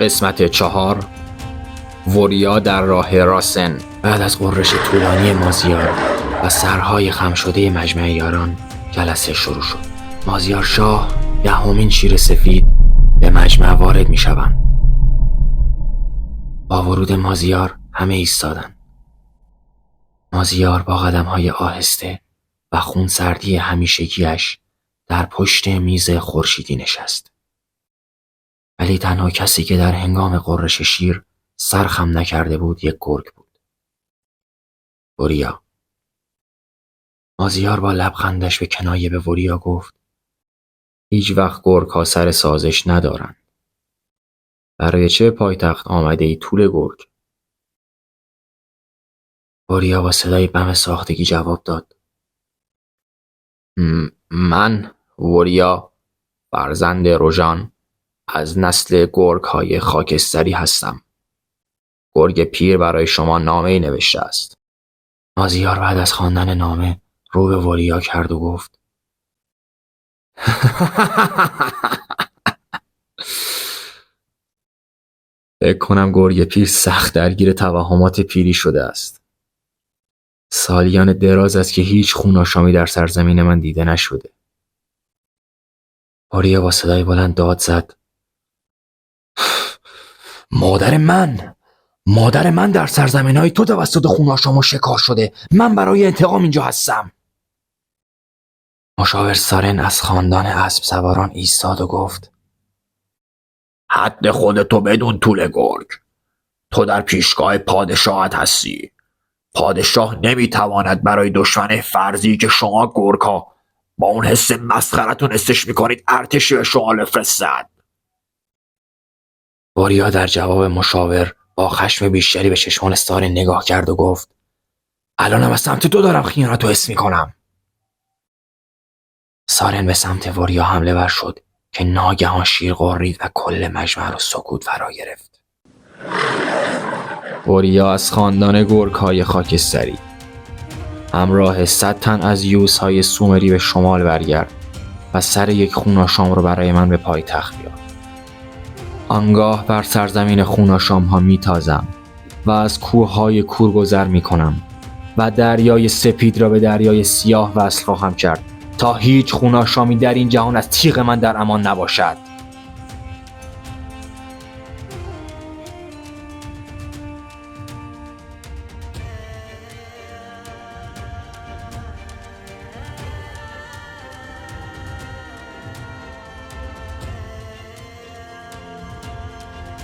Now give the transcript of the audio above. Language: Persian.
قسمت 4. وریا در راه راسن. بعد از غرش طولانی مازیار و سرهای خم شده مجمع یاران جلسه شروع شد. مازیار شاه 10مین شیر سفید به مجمع وارد می شوند. با ورود مازیار همه ایستادند. مازیار با قدم‌های آهسته و خونسردی همیشگیش در پشت میز خورشیدی نشست. ولی تنها کسی که در هنگام غرش شیر سر خم نکرده بود یک گرگ بود. وریا. مازیار با لبخندش به کنایه به وریا گفت: هیچ وقت گرگ‌ها سر سازش ندارن. برای چه پایتخت آمده ای طول گرگ؟ وریا با صدای بم ساختگی جواب داد: من وریا، فرزند روژان، از نسل گرگ‌های خاکستری هستم. گرگ پیر برای شما نامه‌ای نوشته است. مازیار بعد از خواندن نامه رو به وریا کرد و گفت: فکر کنم گرگ پیر سخت درگیر توهمات پیری شده است. سالیان دراز است که هیچ خون‌آشامی در سرزمین من دیده نشده. وریا با صدای بلند داد زد: مادر من در سرزمین‌های تو توسط خون‌آشام و شکار شده. من برای انتقام اینجا هستم. مشاور سارن از خاندان اسب سواران ایستاد و گفت: حد خودتو بدون طول گرگ. تو در پیشگاه پادشاهت هستی. پادشاه نمیتواند برای دشمن فرضی که شما گرگ‌ها با اون حس مسخرتون استش میکنید ارتشی به شما بفرستد. وریا در جواب مشاور با خشم بیشتری به چشمان سارن نگاه کرد و گفت: الانم از سمت تو دارم خیانتو حس میکنم. سارن به سمت وریا حمله ور شد که ناگهان شیر غرید و کل مجمع رو سکوت فرا گرفت. وریا از خاندان گرگ‌های خاکستری همراه 100 تن از یوزهای سومری به شمال برگرد و سر یک خون‌آشام رو برای من به پایتخت بیار. آنگاه بر سرزمین خون‌آشام‌ها میتازم و از کوه‌های کور گذر میکنم و دریای سپید را به دریای سیاه وصل خواهم کرد تا هیچ خون‌آشامی در این جهان از تیغ من در امان نباشد.